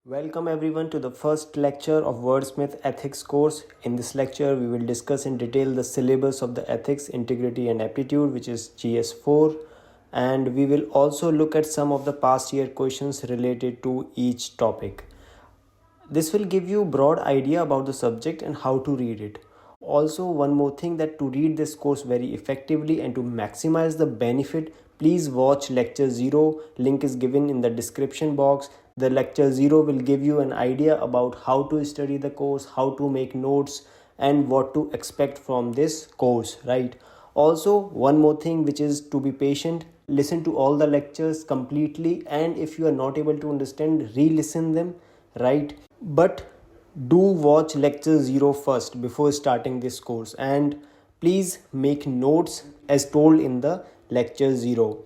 Welcome everyone to the first lecture of Wordsmith Ethics course. In this lecture, we will discuss in detail the syllabus of the Ethics, Integrity and Aptitude, which is GS4, and we will also look at some of the past year questions related to each topic. This will give you a broad idea about the subject and how to read it. Also, one more thing, that to read this course very effectively and to maximize the benefit, please watch lecture 0. Link is given in the description box. The lecture 0 will give you an idea about how to study the course, how to make notes, and what to expect from this course, right? Also, one more thing, which is to be patient. Listen to all the lectures completely, and if you are not able to understand, re-listen them, right? But do watch lecture 0 first before starting this course, and please make notes as told in the lecture 0.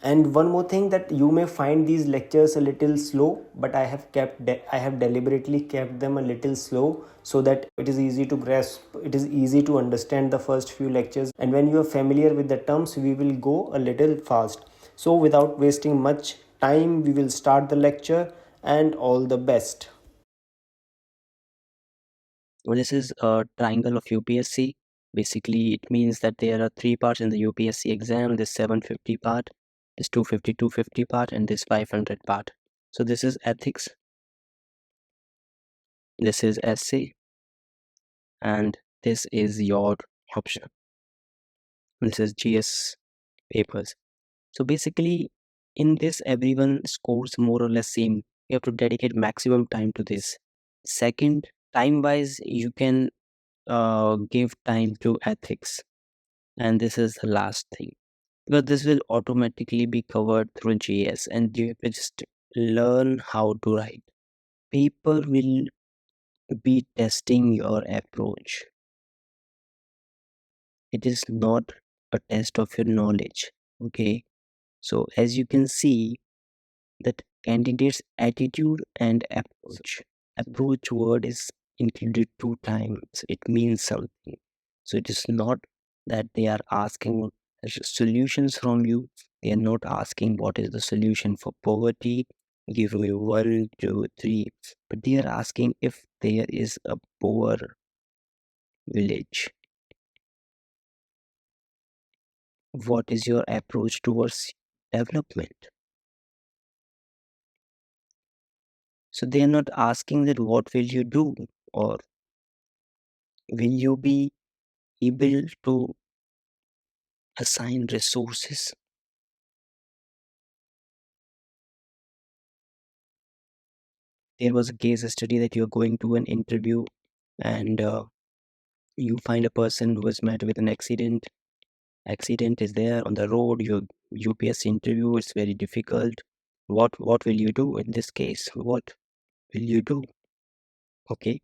And one more thing, that you may find these lectures a little slow, but I have deliberately kept them a little slow so that it is easy to grasp, it is easy to understand the first few lectures, and when you are familiar with the terms, we will go a little fast. So without wasting much time, we will start the lecture, and all the best. Well, this is a triangle of UPSC. Basically, it means that there are three parts in the UPSC exam: this 750 part, this 250 part, and this 500 part. So this is ethics, this is essay, and this is your option. This is GS papers. So basically, in this, everyone scores more or less same. You have to dedicate maximum time to this. Second, time-wise, you can give time to ethics, and this is the last thing, because this will automatically be covered through GS, and you have to just learn how to write. People will be testing your approach. It is not a test of your knowledge. Okay, so as you can see, that candidate's attitude and approach. Approach word is included two times. It means something. So it is not that they are asking solutions from you. They are not asking what is the solution for poverty. Give me one, two, three. But they are asking if there is a poor village. What is your approach towards development? So they are not asking that what will you do, or will you be able to assign resources. There was a case study that you're going to an interview, and you find a person who was met with an accident. Accident is there on the road. Your UPSC interview is very difficult. What will you do in this case? What will you do? Okay,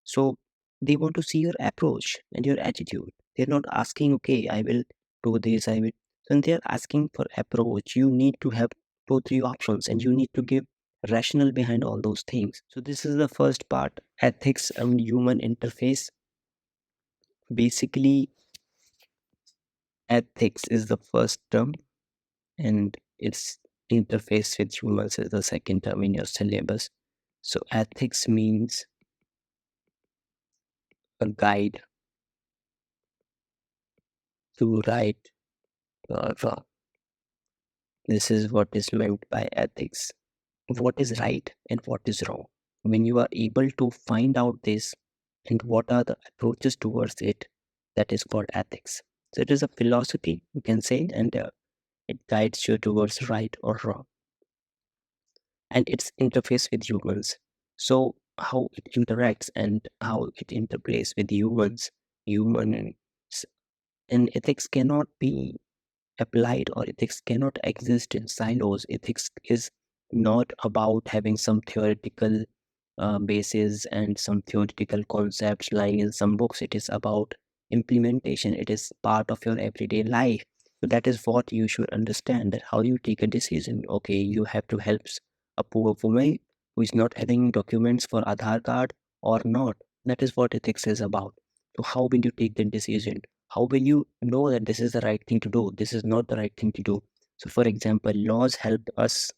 so they want to see your approach and your attitude. They're not asking, okay, I will do this. I will. When they're asking for approach, you need to have two, three options, and you need to give rational behind all those things. So this is the first part, ethics and human interface. Basically, ethics is the first term, and its interface with humans is the second term in your syllabus. So ethics means a guide to right or wrong. This is what is meant by ethics. What is right and what is wrong. When you are able to find out this and what are the approaches towards it, that is called ethics. So it is a philosophy, you can say, and it guides you towards right or wrong. And its interface with humans. So how it interacts and how it interplays with humans, and ethics cannot be applied, or ethics cannot exist in silos. Ethics is not about having some theoretical basis and some theoretical concepts lying in some books. It is about implementation. It is part of your everyday life. So that is what you should understand, that how you take a decision. Okay, you have to help a poor woman who is not having documents for Aadhaar card or not. That is what ethics is about. So how will you take the decision? How will you know that this is the right thing to do, this is not the right thing to do? So for example, laws help us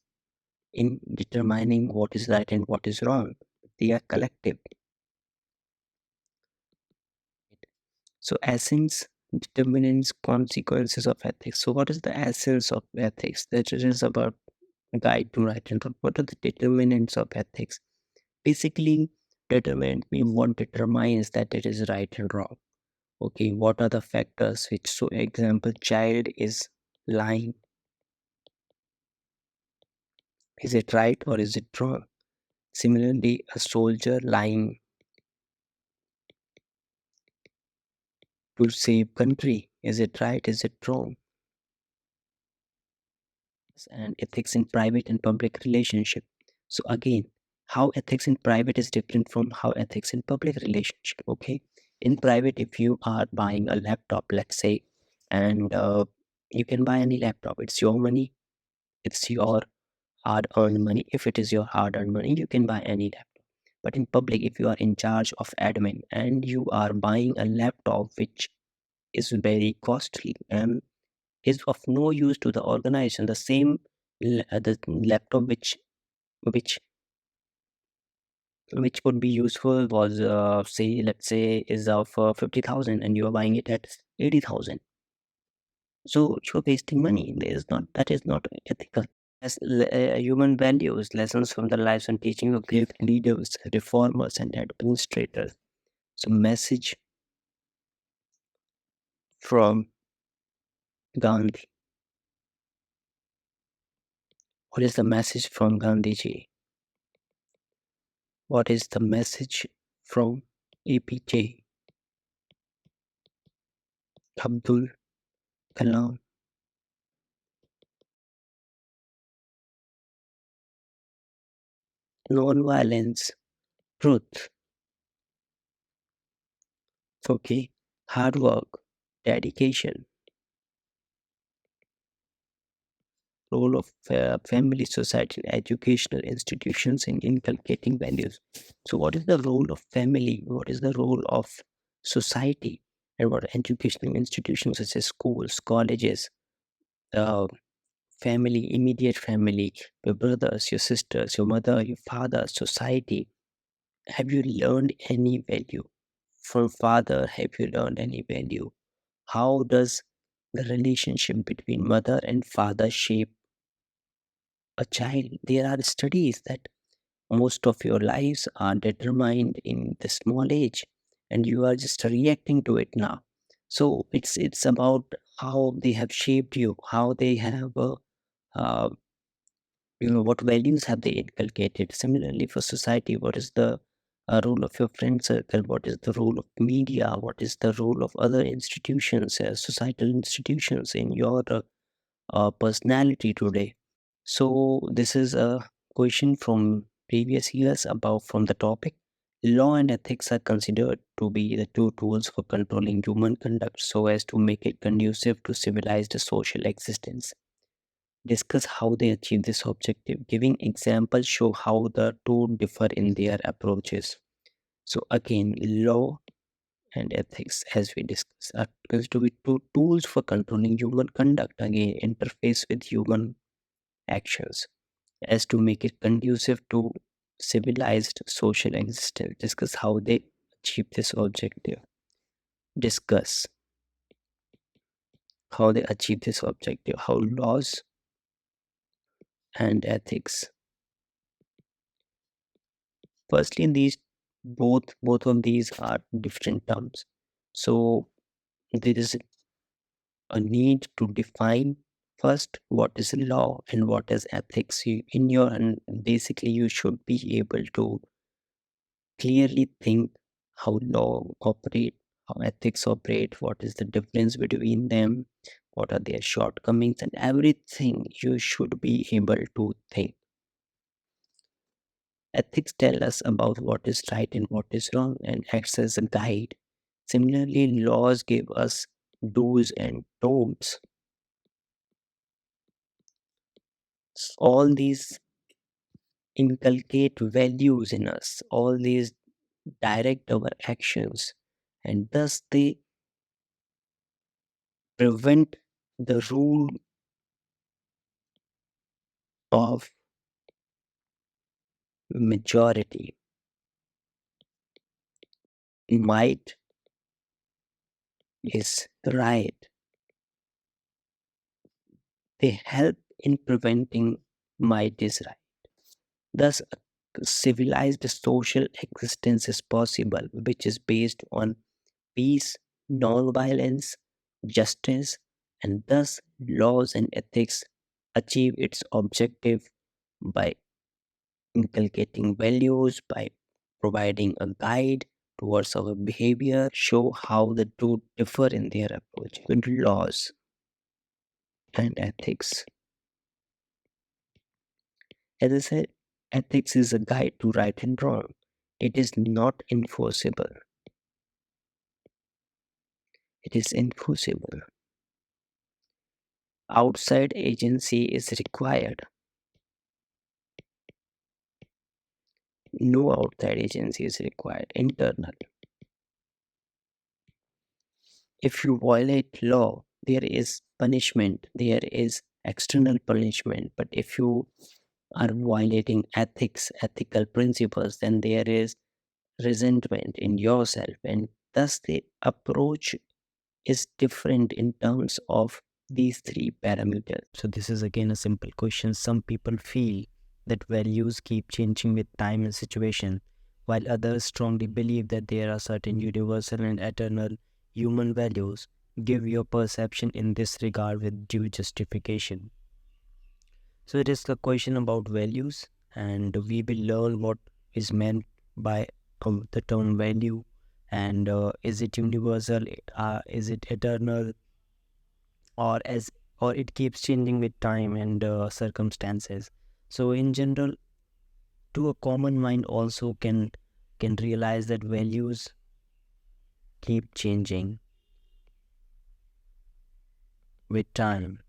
in determining what is right and what is wrong. They are collective. So essence, determinants, consequences of ethics. So what is the essence of ethics? That it is about a guide to right and wrong. What are the determinants of ethics? Basically, determinant means what determines that it is right and wrong. Okay, what are the factors which, so example, child is lying. Is it right or is it wrong? Similarly, a soldier lying to save country. Is it right? Is it wrong? And ethics in private and public relationship. So again, how ethics in private is different from how ethics in public relationship. Okay, in private, if you are buying a laptop, let's say, and you can buy any laptop. It's your money. It's your hard-earned money. If it is your hard-earned money, you can buy any laptop. But in public, if you are in charge of admin and you are buying a laptop which is very costly and is of no use to the organization. The same the laptop which which could be useful was say let's say is of 50,000 and you are buying it at 80,000. So you're wasting money. That is not ethical. As human values, lessons from the lives and teaching of great leaders, reformers, and administrators. So message from Gandhi. What is the message from Gandhiji? What is the message from APJ Abdul Kalam? Non-violence, truth, okay, hard work, dedication, role of family, society, and educational institutions in inculcating values. So, what is the role of family? What is the role of society? And what educational institutions such as schools, colleges, uh, family, immediate family, your brothers, your sisters, your mother, your father, society. Have you learned any value? From father, have you learned any value? How does the relationship between mother and father shape a child? There are studies that most of your lives are determined in the small age, and you are just reacting to it now. So it's about how they have shaped you, how they have uh, what values have they inculcated. Similarly, for society, what is the role of your friend circle? What is the role of media? What is the role of other institutions, societal institutions in your personality today? So this is a question from previous years about from the topic. Law and ethics are considered to be the two tools for controlling human conduct so as to make it conducive to civilized social existence. Discuss how they achieve this objective. Giving examples show how the two differ in their approaches. So again, law and ethics, as we discussed, are supposed to be two tools for controlling human conduct. Again, interface with human actions as to make it conducive to civilized social existence. Discuss how they achieve this objective. Discuss how they achieve this objective. How laws and ethics. Firstly, these both of these are different terms. So there is a need to define first what is law and what is ethics. In your and basically you should be able to clearly think how law operate, how ethics operate, what is the difference between them, what are their shortcomings, and everything you should be able to think. Ethics tell us about what is right and what is wrong and acts as a guide. Similarly, laws give us do's and don'ts. All these inculcate values in us, all these direct our actions, and thus they prevent the rule of majority, might is right. They help in preventing might is right. Thus, a civilized social existence is possible, which is based on peace, non-violence, justice, and thus laws and ethics achieve its objective by inculcating values, by providing a guide towards our behavior, show how the two differ in their approach. Good laws and ethics. As I said, ethics is a guide to right and wrong. It is not enforceable. It is enforceable. Outside agency is required. No outside agency is required. Internal. If you violate law, there is punishment. There is external punishment. But if you are violating ethics, ethical principles, then there is resentment in yourself. And thus the approach is different in terms of these three parameters. So this is again a simple question. Some people feel that values keep changing with time and situation, while others strongly believe that there are certain universal and eternal human values. Give your perception in this regard with due justification. So it is the question about values, and we will learn what is meant by the term value, and is it universal, is it eternal, or as or it keeps changing with time and circumstances. So in general, to a common mind also can realize that values keep changing with time.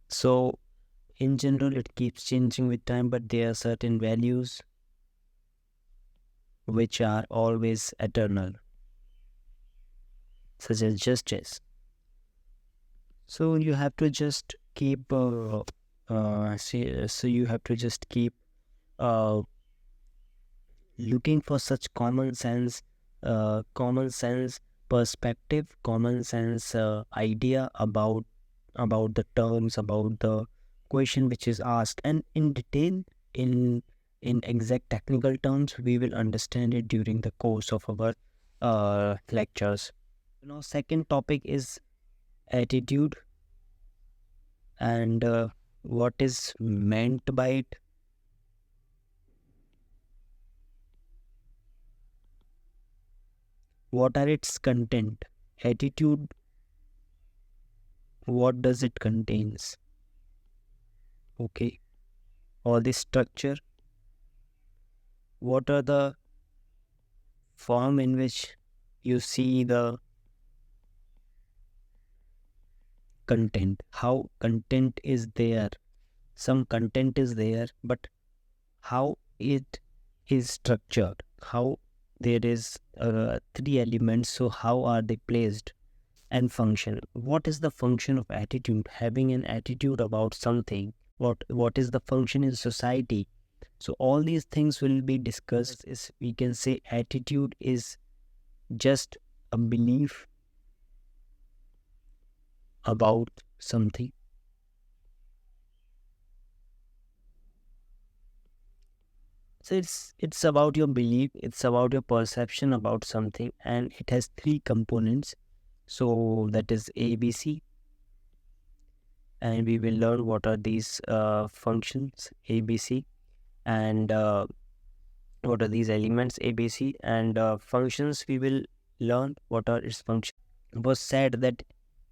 So in general, it keeps changing with time, but there are certain values which are always eternal, such as justice. So you have to just keep so you have to just keep uh, looking for such common sense perspective, common sense idea about the terms, about the question which is asked, and in detail, in in exact technical terms, we will understand it during the course of our lectures. Now, second topic is attitude, and what is meant by it. What are its content? Attitude, what does it contains? Okay, all this structure, what are the form in which you see the content, how content is there, some content is there, but how it is structured, how there is three elements, so how are they placed, and function, what is the function of attitude, having an attitude about something, what is the function in society. So all these things will be discussed. Is we can say attitude is just a belief about something. So it's about your belief, it's about your perception about something, and it has three components. So that is ABC, and we will learn what are these functions ABC, and what are these elements ABC, and functions we will learn what are its functions. It was said that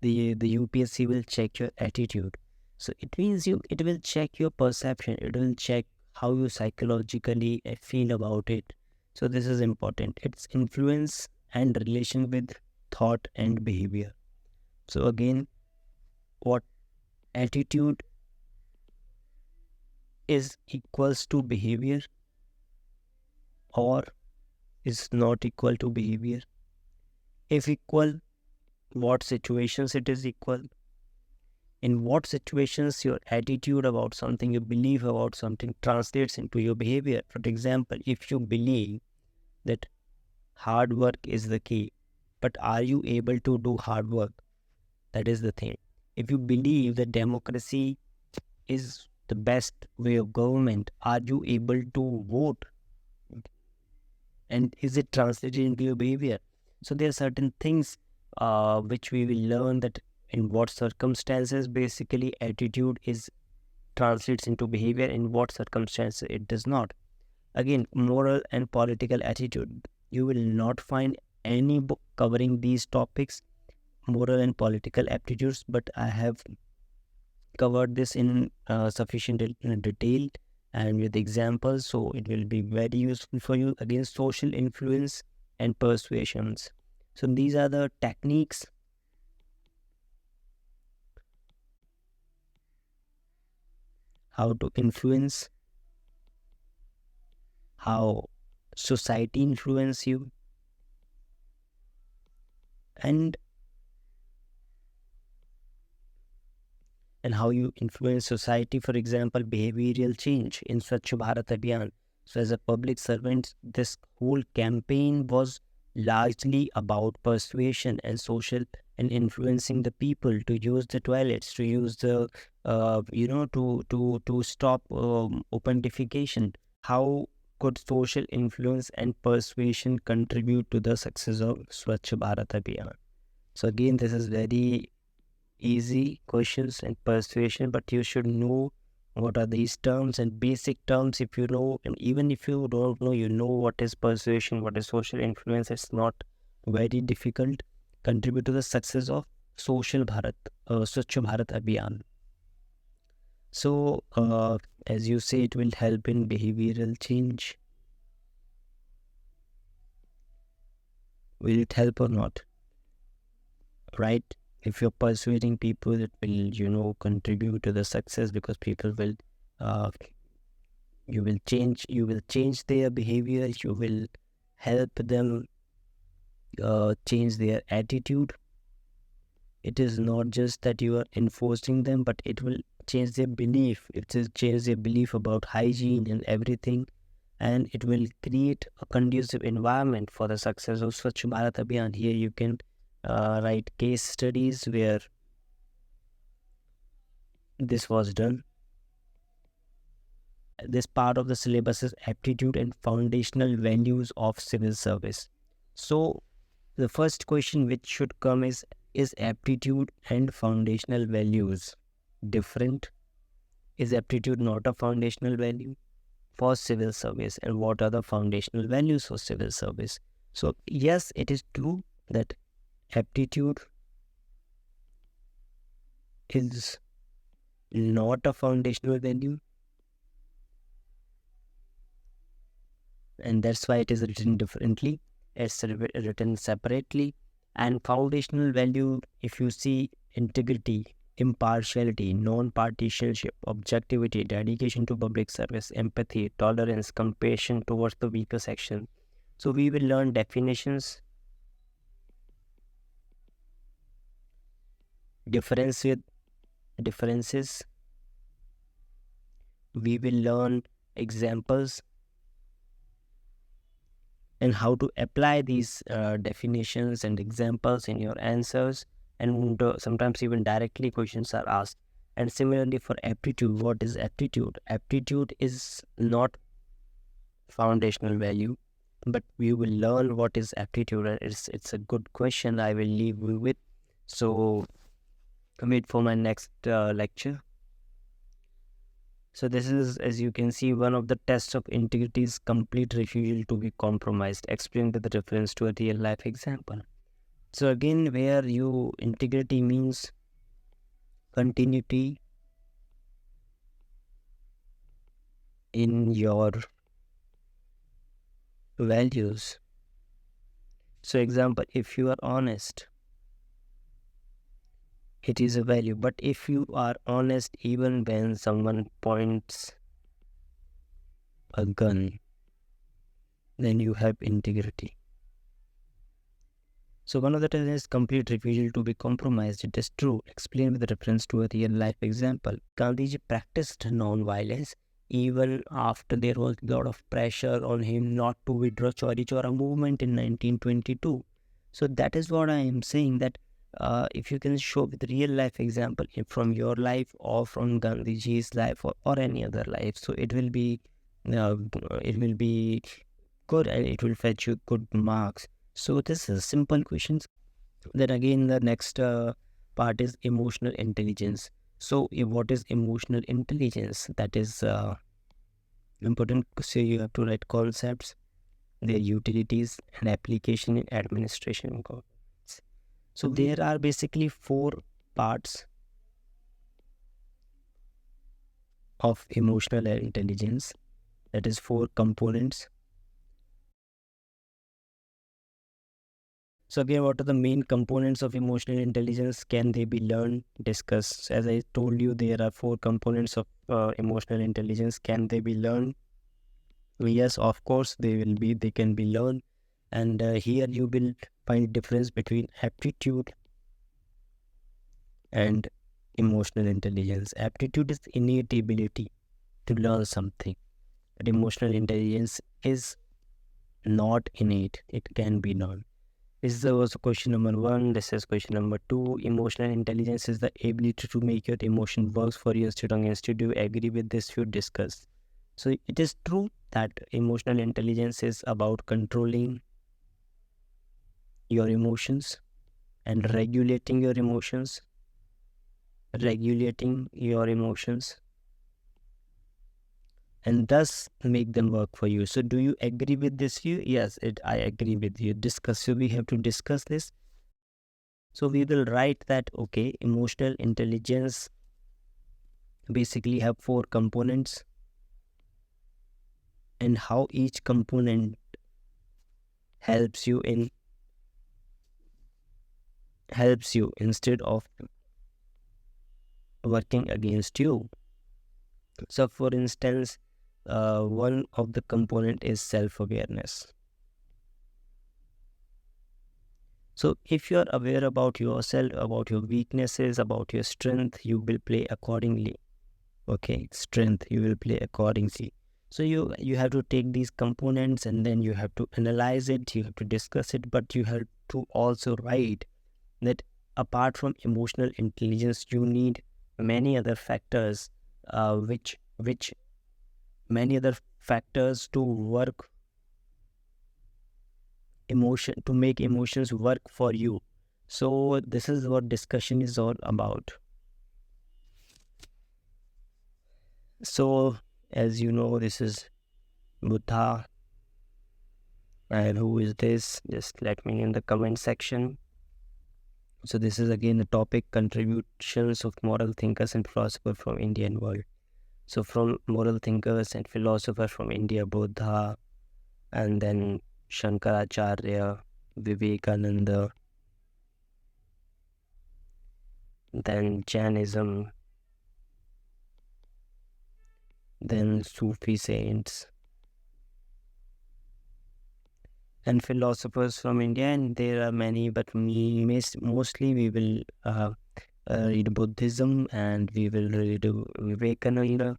the UPSC will check your attitude. So it means it will check your perception. It will check how you psychologically feel about it. So this is important. Its influence and relation with thought and behavior. So again, what attitude is equals to behavior or is not equal to behavior? If equal, what situations it is equal? In what situations your attitude about something, your belief about something translates into your behavior. For example, if you believe that hard work is the key, but are you able to do hard work? That is the thing. If you believe that democracy is the best way of government, are you able to vote? And is it translated into your behavior? So there are certain things which we will learn, that in what circumstances basically attitude is translates into behavior, in what circumstances it does not. Again, moral and political attitude. You will not find any book covering these topics, moral and political aptitudes, but I have covered this in sufficient detail and with examples, so it will be very useful for you. Again, social influence and persuasions. So these are the techniques how to influence, how society influence you, and how you influence society. For example, behavioral change in Swachh Bharat Abhiyan. So as a public servant, this whole campaign was largely about persuasion and social and influencing the people to use the toilets, to use the, to stop open defecation. How could social influence and persuasion contribute to the success of Swachh Bharat Abhiyan? So again, this is very easy questions and persuasion, but you should know what are these terms and basic terms. If you know, and even if you don't know, you know what is persuasion, what is social influence. It's not very difficult. Contribute to the success of social Bharat, Swachh Bharat Abhiyan. So as you say, it will help in behavioral change. Will it help or not? Right? If you're persuading people, it will contribute to the success, because people will you will change their behavior, you will help them change their attitude. It is not just that you are enforcing them, but it will change their belief. It will change their belief about hygiene and everything, and it will create a conducive environment for the success of Swachh Bharat Abhiyan. Here you can write case studies where this was done. This part of the syllabus is aptitude and foundational values of civil service. So the first question which should come is aptitude and foundational values different? Is aptitude not a foundational value for civil service? And what are the foundational values for civil service? So yes, it is true that aptitude is not a foundational value, and that's why it is written differently. It's written separately. And foundational value, if you see, integrity, impartiality, non-partisanship, objectivity, dedication to public service, empathy, tolerance, compassion towards the weaker section. So we will learn definitions, differences. We will learn examples and how to apply these definitions and examples in your answers, and sometimes even directly questions are asked. And similarly for aptitude, what is aptitude? Aptitude is not foundational value, but we will learn what is aptitude, and it's a good question I will leave you with. So wait for my next lecture. So this is, as you can see, one of the tests of integrity is complete refusal to be compromised, explained with the reference to a real life example. So again, where integrity means continuity in your values. So example, if you are honest, it is a value. But if you are honest even when someone points a gun, then you have integrity. So one of the terms is complete refusal to be compromised. It is true. Explain with reference to a real life example. Gandhiji practiced non-violence even after there was a lot of pressure on him not to withdraw Chauri Chaura movement in 1922. So that is what I am saying, that if you can show with real life example from your life or from Gandhiji's life, or any other life, so uh, it will be good and it will fetch you good marks. So this is simple questions. Then again, the next part is emotional intelligence. So what is emotional intelligence? That is important. So you have to write concepts, their utilities and application in administration and governance. So there are basically four parts of emotional intelligence. That is four components. So again, what are the main components of emotional intelligence? Can they be learned? Discuss. As I told you, there are four components of emotional intelligence. Can they be learned? Yes, of course, they can be learned. And here you will find difference between aptitude and emotional intelligence. Aptitude is innate ability to learn something. But emotional intelligence is not innate. It can be learned. This was question number one. This is question number two. Emotional intelligence is the ability to make your emotion works for you instead of against you. Do you agree with this? You discuss. So it is true that emotional intelligence is about controlling your emotions and regulating your emotions, and thus make them work for you. So do you agree with this? Yes, I agree with you. Discuss. So we have to discuss this. So we will write that, okay, emotional intelligence basically have four components, and how each component helps you instead of working against you. So for instance, one of the component is self-awareness. So if you are aware about yourself, about your weaknesses, about your strength, you will play accordingly. Okay, strength, you will play accordingly. So you have to take these components and then you have to analyze it, you have to discuss it, but you have to also write that apart from emotional intelligence, you need many other factors, which many other factors to work to make emotions work for you. So this is what discussion is all about. So as you know, this is Buddha. And who is this? Just let me in the comment section. So this is again the topic, contributions of moral thinkers and philosophers from Indian world. So from moral thinkers and philosophers from India, Buddha, and then Shankaracharya, Vivekananda, then Jainism, then Sufi saints, and philosophers from India. And there are many, but mostly we will read Buddhism, and we will read Vivekananda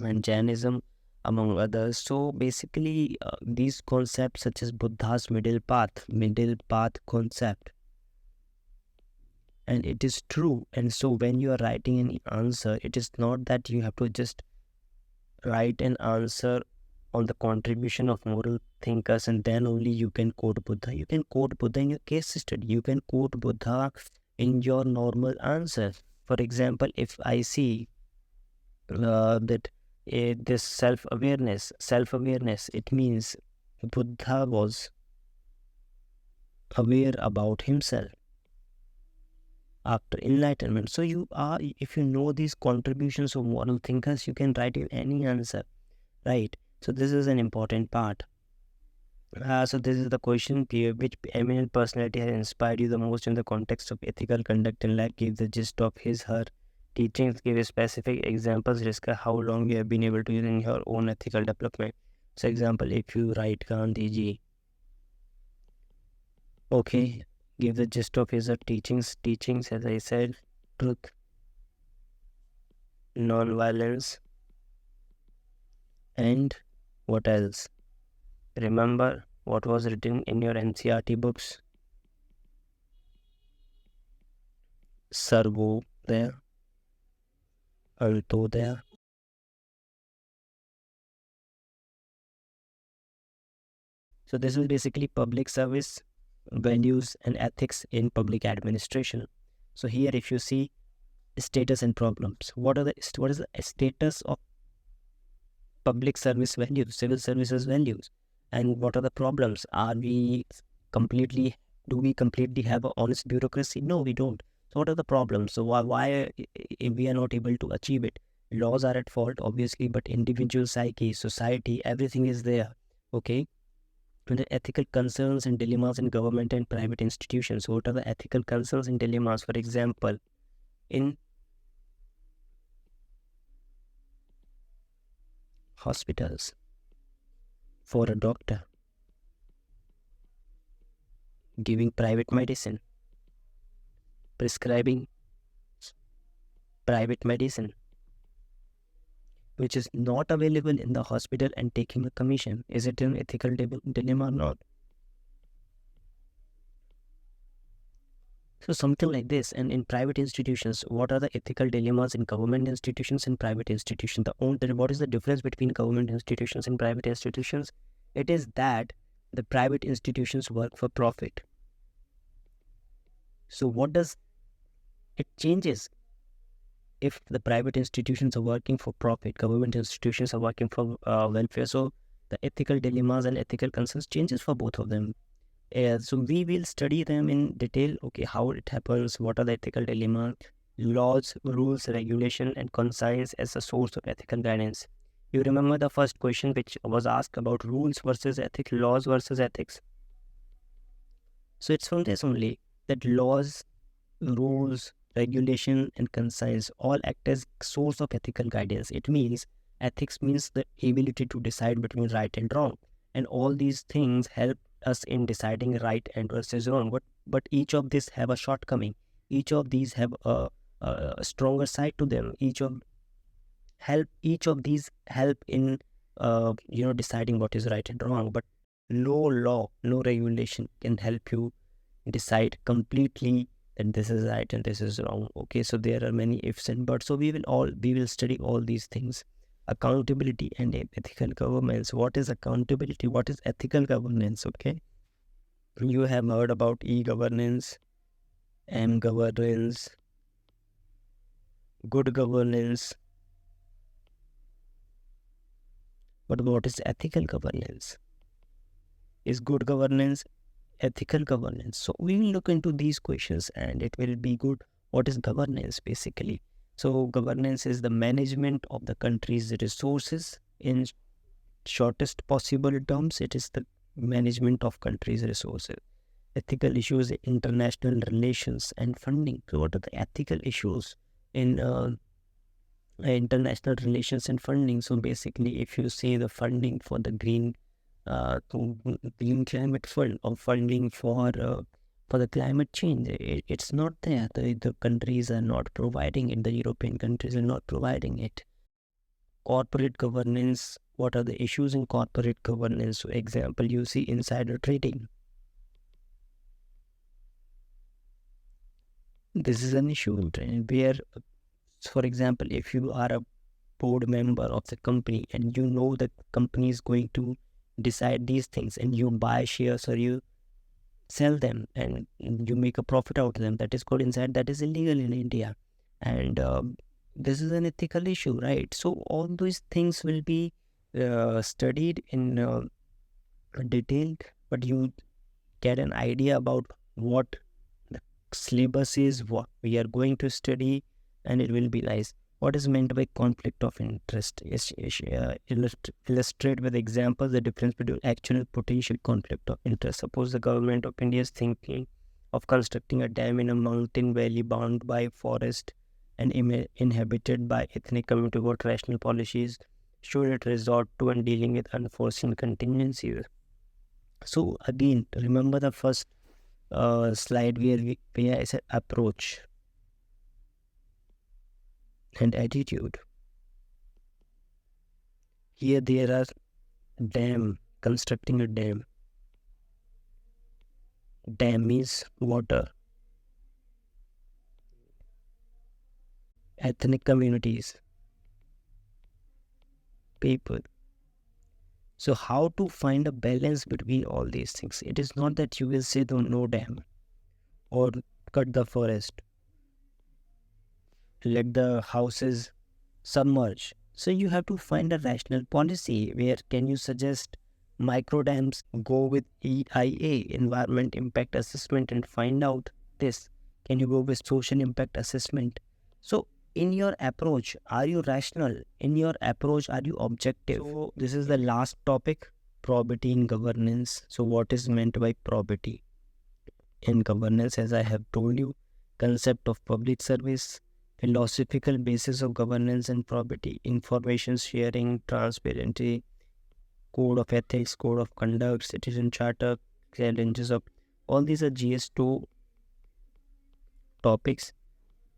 and Jainism, among others. So basically, these concepts such as Buddha's middle path concept, and it is true. And so when you are writing an answer, it is not that you have to just write an answer on the contribution of moral thinkers and then only you can quote Buddha. You can quote Buddha in your case study. You can quote Buddha in your normal answer. For example, if I see that this self-awareness, it means Buddha was aware about himself after enlightenment. So if you know these contributions of moral thinkers, you can write in any answer, right? So this is an important part. So this is the question: which eminent personality has inspired you the most in the context of ethical conduct in life? Give the gist of her teachings. Give specific examples. Discuss how long you have been able to use in your own ethical development. So example, if you write Gandhiji, Okay, give the gist of his teachings. Teachings, as I said, truth, non-violence, and what else? Remember what was written in your NCRT books? Sarvo there, Alto there. So this is basically public service, values and ethics in public administration. So here if you see status and problems, what is the status of public service values, civil services values, and what are the problems? Completely do we completely have an honest bureaucracy? No, we don't. So what are the problems? So why we are not able to achieve it? Laws are at fault, obviously, but individual psyche, society, everything is there. Okay. And the ethical concerns and dilemmas in government and private institutions. What are the ethical concerns and dilemmas? For example, in hospitals, for a doctor giving private medicine, prescribing private medicine which is not available in the hospital and taking a commission. Is it an ethical dilemma or not? So something like this. And in private institutions, what are the ethical dilemmas in government institutions and private institutions? What is the difference between government institutions and private institutions? It is that the private institutions work for profit. So what does it changes? If the private institutions are working for profit, government institutions are working for welfare. So the ethical dilemmas and ethical concerns changes for both of them. So we will study them in detail. Okay, how it happens, what are the ethical dilemmas, laws, rules, regulation, and conscience as a source of ethical guidance. You remember the first question which was asked about rules versus ethics, laws versus ethics. So it's from this only that laws, rules, regulation, and conscience all act as source of ethical guidance. It means ethics means the ability to decide between right and wrong, and all these things help us in deciding right and versus wrong. But each of these have a shortcoming. Each of these have a stronger side to them. Each of these help in deciding what is right and wrong. But no law, no regulation can help you decide completely that this is right and this is wrong. Okay, so there are many ifs and buts. So we will study all these things. Accountability and ethical governance. What is accountability? What is ethical governance? Okay, you have heard about e-governance, m-governance, good governance. But what is ethical governance? Is good governance ethical governance? So we will look into these questions and it will be good. What is governance basically? So governance is the management of the country's resources. In shortest possible terms, it is the management of country's resources. Ethical issues, international relations and funding. So what are the ethical issues in international relations and funding? So basically, if you see the funding for the green climate fund or funding for the climate change, it's not there. The countries are not providing it. The European countries are not providing it. Corporate governance. What are the issues in corporate governance? For example, you see insider trading. This is an issue where, for example, if you are a board member of the company and you know that company is going to decide these things and you buy shares or you sell them and you make a profit out of them, that is called inside. That is illegal in India, and this is an ethical issue, right? So all these things will be studied in detail, but you get an idea about what the syllabus is, what we are going to study, and it will be nice. What is meant by conflict of interest? Illustrate with examples the difference between actual and potential conflict of interest. Suppose the government of India is thinking of constructing a dam in a mountain valley bound by forest and inhabited by ethnic community. What rational policies should it resort to in dealing with unforeseen contingencies? So again, remember the first slide where I said approach and attitude. Here there are dam, constructing a dam. Dam means water. Ethnic communities, people. So how to find a balance between all these things? It is not that you will say no dam or cut the forest, let the houses submerge. So you have to find a rational policy. Where can you suggest micro dams? Go with EIA, environment impact assessment, and find out this. Can you go with social impact assessment? So in your approach, are you rational? In your approach, are you objective? So this is the last topic, probity in governance. So what is meant by probity in governance? As I have told you, concept of public service, philosophical basis of governance and probity, information sharing, transparency, code of ethics, code of conduct, citizen charter, challenges of, all these are GS2 topics,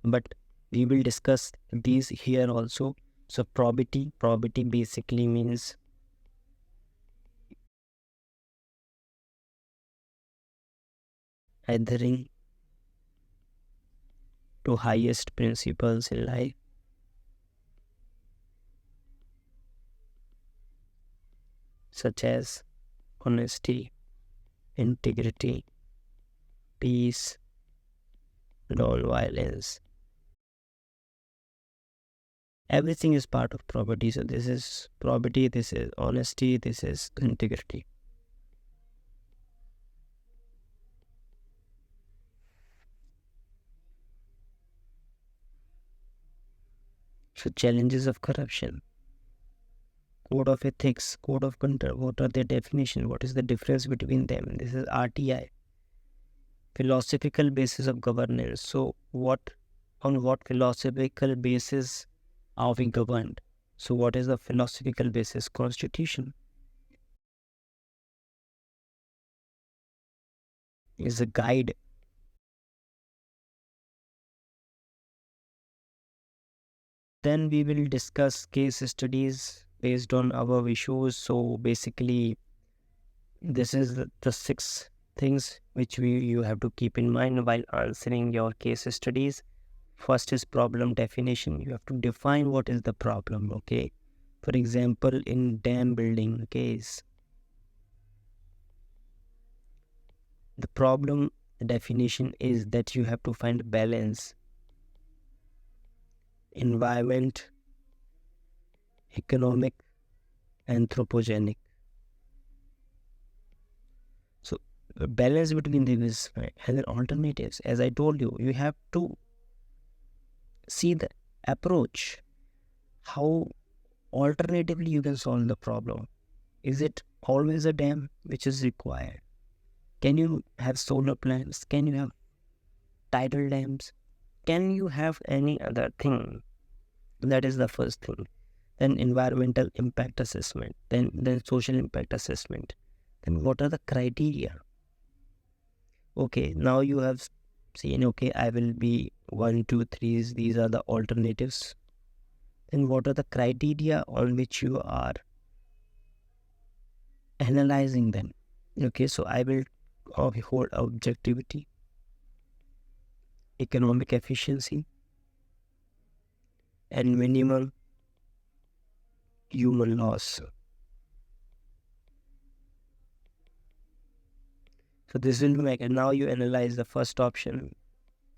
but we will discuss these here also. So probity basically means adhering to highest principles in life, such as honesty, integrity, peace, non-violence. Everything is part of probity. So this is probity, this is honesty, this is integrity. So challenges of corruption, code of ethics, code of conduct, what are their definition? What is the difference between them? This is RTI. Philosophical basis of governance. So on what philosophical basis are we governed? So what is the philosophical basis? Constitution is a guide. Then we will discuss case studies based on our issues. So basically, this is the 6 things which you have to keep in mind while answering your case studies. First is problem definition. You have to define what is the problem, okay? For example, in dam building case, the problem definition is that you have to find balance, environment, economic, anthropogenic. So balance between these and alternatives. As I told you, you have to see the approach, how alternatively you can solve the problem. Is it always a dam which is required? Can you have solar plants? Can you have tidal dams? Can you have any other thing? That is the first thing. Then environmental impact assessment, then social impact assessment. Then what are the criteria? Okay, now you have seen, okay, I will be 1, 2, 3, these are the alternatives. Then what are the criteria on which you are analyzing them? Okay, so I will hold objectivity, economic efficiency, and minimum human loss. So this will make, and now you analyze the first option,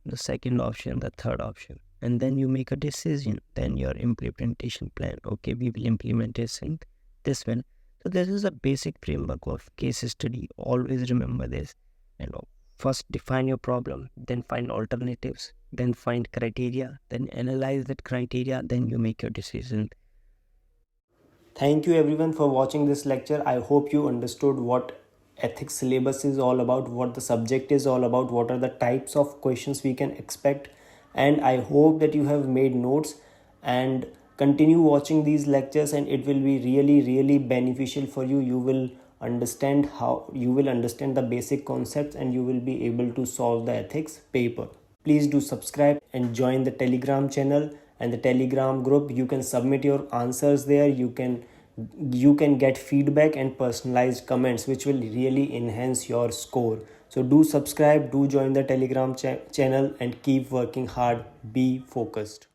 the second option, the third option, and then you make a decision. Then your implementation plan. Okay, we will implement this in this one. So this is a basic framework of case study. Always remember this. And first define your problem, then find alternatives, then find criteria, then analyze that criteria, then you make your decision. Thank you everyone for watching this lecture. I hope you understood what ethics syllabus is all about, what the subject is all about, what are the types of questions we can expect, and I hope that you have made notes and continue watching these lectures, and it will be really beneficial for you. You will understand the basic concepts, and you will be able to solve the ethics paper. Please do subscribe and join the Telegram channel and the Telegram group. You can submit your answers there. You can get feedback and personalized comments, which will really enhance your score. So do subscribe, do join the Telegram channel, and keep working hard. Be focused.